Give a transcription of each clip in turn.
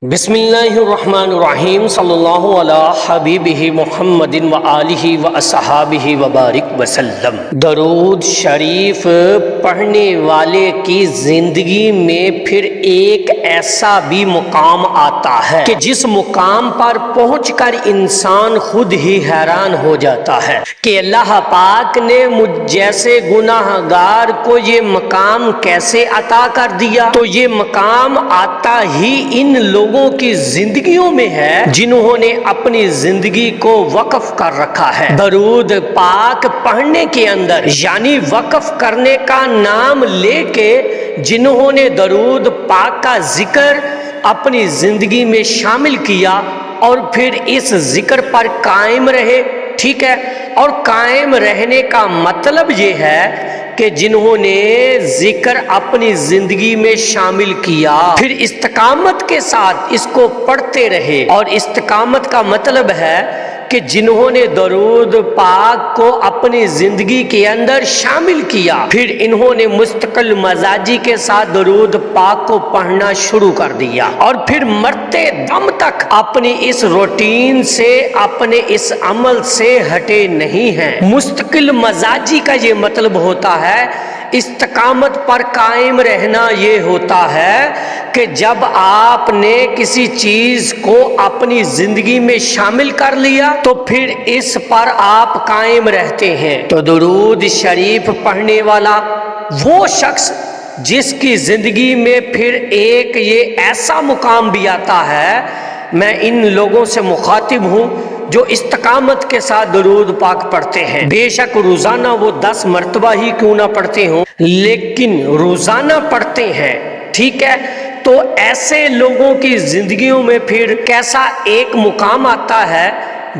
بسم اللہ الرحمن الرحیم صلی اللہ علی حبیبہ محمد و آلہ و اصحابہ وبارک وسلم۔ درود شریف پڑھنے والے کی زندگی میں پھر ایک ایسا بھی مقام آتا ہے کہ جس مقام پر پہنچ کر انسان خود ہی حیران ہو جاتا ہے کہ اللہ پاک نے مجھ جیسے گناہ گار کو یہ مقام کیسے عطا کر دیا۔ تو یہ مقام آتا ہی ان لوگوں کی زندگیوں میں ہے جنہوں نے اپنی زندگی کو وقف کر رکھا ہے درود پاک پڑھنے کے اندر، یعنی وقف کرنے کا نام لے کے جنہوں نے درود پاک کا ذکر اپنی زندگی میں شامل کیا اور پھر اس ذکر پر قائم رہے، ٹھیک ہے، اور قائم رہنے کا مطلب یہ ہے کہ جنہوں نے ذکر اپنی زندگی میں شامل کیا پھر استقامت کے ساتھ اس کو پڑھتے رہے، اور استقامت کا مطلب ہے کہ جنہوں نے درود پاک کو اپنی زندگی کے اندر شامل کیا پھر انہوں نے مستقل مزاجی کے ساتھ درود پاک کو پڑھنا شروع کر دیا، اور پھر مرتے دم تک اپنی اس روٹین سے، اپنے اس عمل سے ہٹے نہیں ہیں۔ مستقل مزاجی کا یہ مطلب ہوتا ہے، استقامت پر قائم رہنا یہ ہوتا ہے کہ جب آپ نے کسی چیز کو اپنی زندگی میں شامل کر لیا تو پھر اس پر آپ قائم رہتے ہیں۔ تو درود شریف پڑھنے والا وہ شخص جس کی زندگی میں پھر ایک یہ ایسا مقام بھی آتا ہے، میں ان لوگوں سے مخاطب ہوں جو استقامت کے ساتھ درود پاک پڑھتے ہیں، بے شک روزانہ وہ 10 مرتبہ ہی کیوں نہ پڑھتے ہوں لیکن روزانہ پڑھتے ہیں، ٹھیک ہے۔ تو ایسے لوگوں کی زندگیوں میں پھر کیسا ایک مقام آتا ہے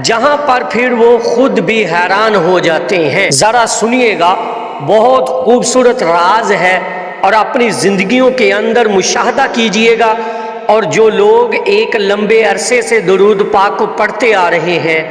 جہاں پر پھر وہ خود بھی حیران ہو جاتے ہیں۔ ذرا سنیے گا، بہت خوبصورت راز ہے، اور اپنی زندگیوں کے اندر مشاہدہ کیجئے گا، اور جو لوگ ایک لمبے عرصے سے درود پاک کو پڑھتے آ رہے ہیں،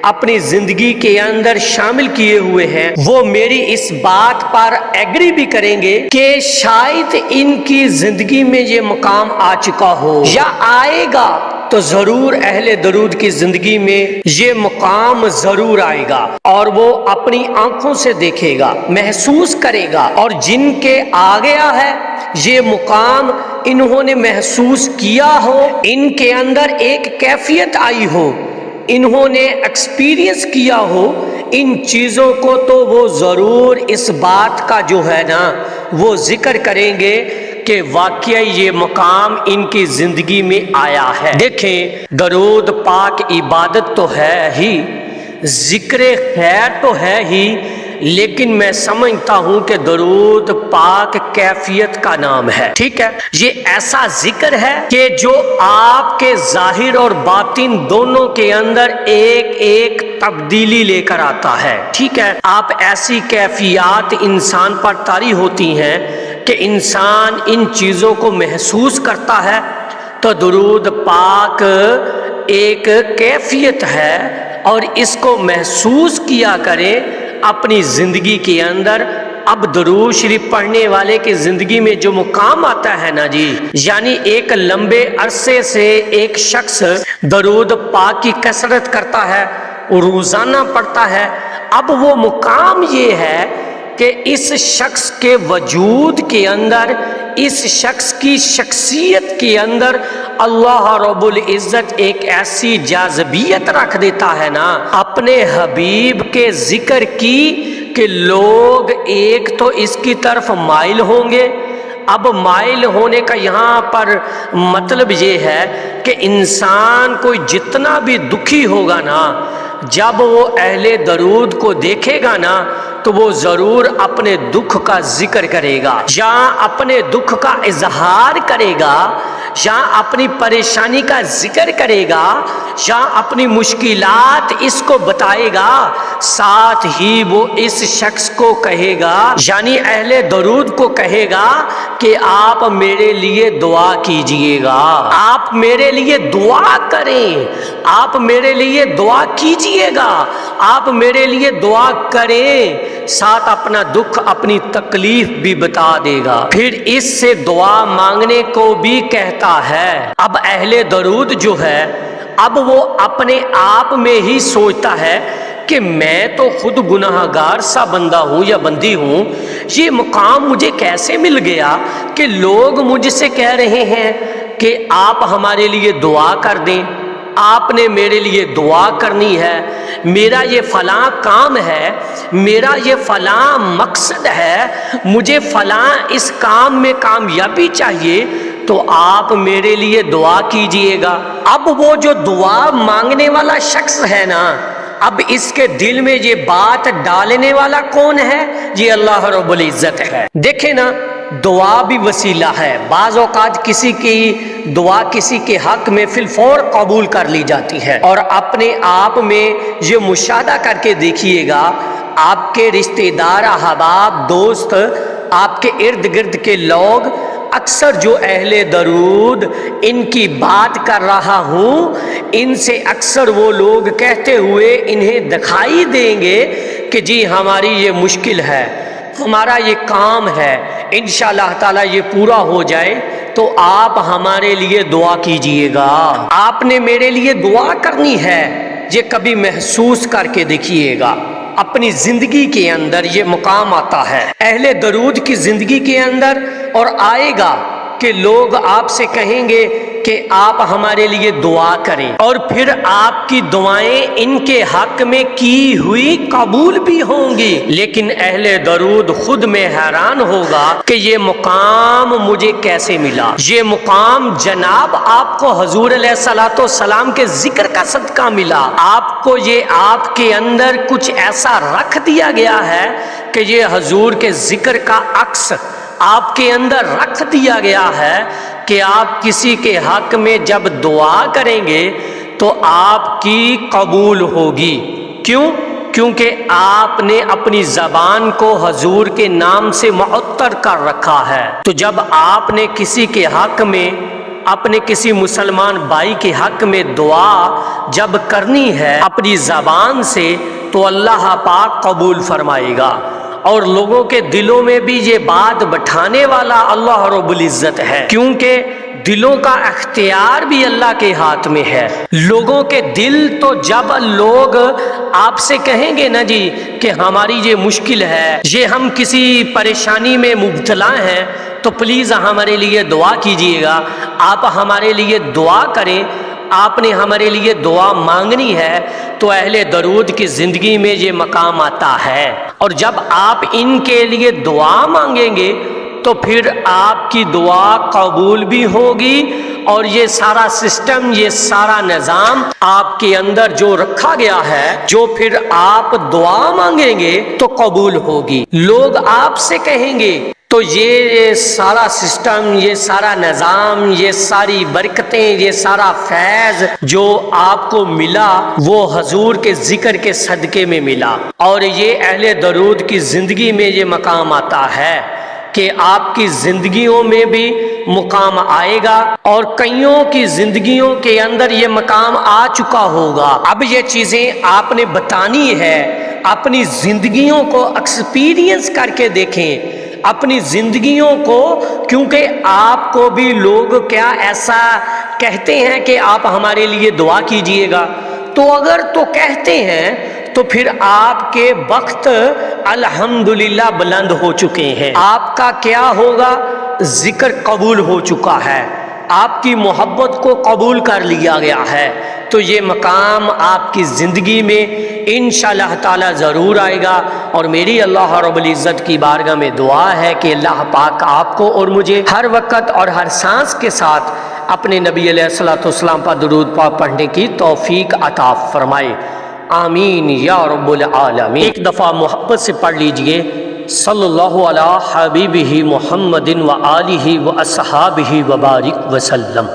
اپنی زندگی کے اندر شامل کیے ہوئے ہیں، وہ میری اس بات پر ایگری بھی کریں گے کہ شاید ان کی زندگی میں یہ مقام آ چکا ہو یا آئے گا، تو ضرور اہل درود کی زندگی میں یہ مقام ضرور آئے گا، اور وہ اپنی آنکھوں سے دیکھے گا، محسوس کرے گا، اور جن کے آ گیا ہے یہ مقام انہوں نے محسوس کیا ہو، ان کے اندر ایک کیفیت آئی ہو، انہوں نے ایکسپیرینس کیا ہو ان چیزوں کو، تو وہ ضرور اس بات کا جو ہے نا وہ ذکر کریں گے کہ واقعی یہ مقام ان کی زندگی میں آیا ہے۔ دیکھیں، درود پاک عبادت تو ہے ہی، ذکر خیر تو ہے ہی، لیکن میں سمجھتا ہوں کہ درود پاک کیفیت کا نام ہے، ٹھیک ہے۔ یہ ایسا ذکر ہے کہ جو آپ کے ظاہر اور باطن دونوں کے اندر ایک ایک تبدیلی لے کر آتا ہے، ٹھیک ہے۔ آپ ایسی کیفیات انسان پر طاری ہوتی ہیں کہ انسان ان چیزوں کو محسوس کرتا ہے، تو درود پاک ایک کیفیت ہے، اور اس کو محسوس کیا کریں اپنی زندگی کے اندر۔ اب درود شریف پڑھنے والے کی زندگی میں جو مقام آتا ہے نا جی، یعنی ایک لمبے عرصے سے ایک شخص درود پاک کی کثرت کرتا ہے، روزانہ پڑھتا ہے، اب وہ مقام یہ ہے کہ اس شخص کے وجود کے اندر، اس شخص کی شخصیت کے اندر اللہ رب العزت ایک ایسی جاذبیت رکھ دیتا ہے نا اپنے حبیب کے ذکر کی کہ لوگ ایک تو اس کی طرف مائل ہوں گے۔ اب مائل ہونے کا یہاں پر مطلب یہ ہے کہ انسان کوئی جتنا بھی دکھی ہوگا نا، جب وہ اہل درود کو دیکھے گا نا تو وہ ضرور اپنے دکھ کا ذکر کرے گا، یا اپنے دکھ کا اظہار کرے گا، یا اپنی پریشانی کا ذکر کرے گا، یا اپنی مشکلات اس کو بتائے گا، ساتھ ہی وہ اس شخص کو کہے گا، یعنی اہل درود کو کہے گا کہ آپ میرے لیے دعا کیجئے گا، آپ میرے لیے دعا کریں، آپ میرے لیے دعا کیجئے گا، آپ میرے لیے دعا کریں، ساتھ اپنا دکھ، اپنی تکلیف بھی بتا دے گا، پھر اس سے دعا مانگنے کو بھی کہتا کہتا ہے، اب اہل درود جو ہے اب وہ اپنے آپ میں ہی سوچتا ہے کہ میں تو خود گناہ گار سا بندہ ہوں یا بندی ہوں، یہ مقام مجھے کیسے مل گیا کہ لوگ مجھ سے کہہ رہے ہیں کہ آپ ہمارے لیے دعا کر دیں، آپ نے میرے لیے دعا کرنی ہے، میرا یہ فلاں کام ہے، میرا یہ فلاں مقصد ہے، مجھے فلاں اس کام میں کامیابی چاہیے، تو آپ میرے لیے دعا کیجئے گا۔ اب وہ جو دعا مانگنے والا شخص ہے نا، اب اس کے دل میں یہ بات ڈالنے والا کون ہے؟ یہ اللہ رب العزت ہے۔ دیکھیں نا، دعا بھی وسیلہ ہے، بعض اوقات کسی کی دعا کسی کے حق میں فی الفور قبول کر لی جاتی ہے، اور اپنے آپ میں یہ مشاہدہ کر کے دیکھیے گا، آپ کے رشتہ دار، احباب، دوست، آپ کے ارد گرد کے لوگ، اکثر جو اہل درود ان کی بات کر رہا ہوں، ان سے اکثر وہ لوگ کہتے ہوئے انہیں دکھائی دیں گے کہ جی ہماری یہ مشکل ہے، ہمارا یہ کام ہے، انشاءاللہ تعالی یہ پورا ہو جائے تو آپ ہمارے لیے دعا کیجئے گا، آپ نے میرے لیے دعا کرنی ہے۔ یہ کبھی محسوس کر کے دیکھیے گا، اپنی زندگی کے اندر یہ مقام آتا ہے اہل درود کی زندگی کے اندر، اور آئے گا کہ لوگ آپ سے کہیں گے کہ آپ ہمارے لیے دعا کریں، اور پھر آپ کی دعائیں ان کے حق میں کی ہوئی قبول بھی ہوں گی، لیکن اہل درود خود میں حیران ہوگا کہ یہ مقام مجھے کیسے ملا۔ یہ مقام جناب آپ کو حضور علیہ الصلوۃ والسلام کے ذکر کا صدقہ ملا، آپ کو یہ آپ کے اندر کچھ ایسا رکھ دیا گیا ہے کہ یہ حضور کے ذکر کا عکس آپ کے اندر رکھ دیا گیا ہے کہ آپ کسی کے حق میں جب دعا کریں گے تو آپ کی قبول ہوگی۔ کیوں؟ کیونکہ آپ نے اپنی زبان کو حضور کے نام سے معطر کر رکھا ہے، تو جب آپ نے کسی کے حق میں، اپنے کسی مسلمان بھائی کے حق میں دعا جب کرنی ہے اپنی زبان سے، تو اللہ پاک قبول فرمائے گا، اور لوگوں کے دلوں میں بھی یہ بات بٹھانے والا اللہ رب العزت ہے، کیونکہ دلوں کا اختیار بھی اللہ کے ہاتھ میں ہے۔ لوگوں کے دل تو جب لوگ آپ سے کہیں گے نا جی کہ ہماری یہ مشکل ہے، یہ ہم کسی پریشانی میں مبتلا ہیں، تو پلیز ہمارے لیے دعا کیجئے گا، آپ ہمارے لیے دعا کریں، آپ نے ہمارے لیے دعا مانگنی ہے، تو اہل درود کی زندگی میں یہ مقام آتا ہے، اور جب آپ ان کے لیے دعا مانگیں گے تو پھر آپ کی دعا قبول بھی ہوگی، اور یہ سارا سسٹم، یہ سارا نظام آپ کے اندر جو رکھا گیا ہے، جو پھر آپ دعا مانگیں گے تو قبول ہوگی۔ لوگ آپ سے کہیں گے تو یہ سارا سسٹم، یہ سارا نظام، یہ ساری برکتیں، یہ سارا فیض جو آپ کو ملا وہ حضور کے ذکر کے صدقے میں ملا، اور یہ اہل درود کی زندگی میں یہ مقام آتا ہے کہ آپ کی زندگیوں میں بھی مقام آئے گا، اور کئیوں کی زندگیوں کے اندر یہ مقام آ چکا ہوگا۔ اب یہ چیزیں آپ نے بتانی ہے، اپنی زندگیوں کو ایکسپیرینس کر کے دیکھیں، اپنی زندگیوں کو، کیونکہ آپ کو بھی لوگ کیا ایسا کہتے ہیں کہ آپ ہمارے لیے دعا کیجئے گا، تو اگر تو کہتے ہیں تو پھر آپ کے وقت الحمدللہ بلند ہو چکے ہیں، آپ کا کیا ہوگا؟ ذکر قبول ہو چکا ہے، آپ کی محبت کو قبول کر لیا گیا ہے، تو یہ مقام آپ کی زندگی میں انشاءاللہ تعالی ضرور آئے گا۔ اور میری اللہ رب العزت کی بارگاہ میں دعا ہے کہ اللہ پاک آپ کو اور مجھے ہر وقت اور ہر سانس کے ساتھ اپنے نبی علیہ الصلوۃ والسلام پر درود پاک پڑھنے کی توفیق عطا فرمائے، آمین یا رب العالمین۔ ایک دفعہ محبت سے پڑھ لیجئے، صلی اللہ علی حبیبہ محمد و آلہ و اصحابہ وبارک وسلم۔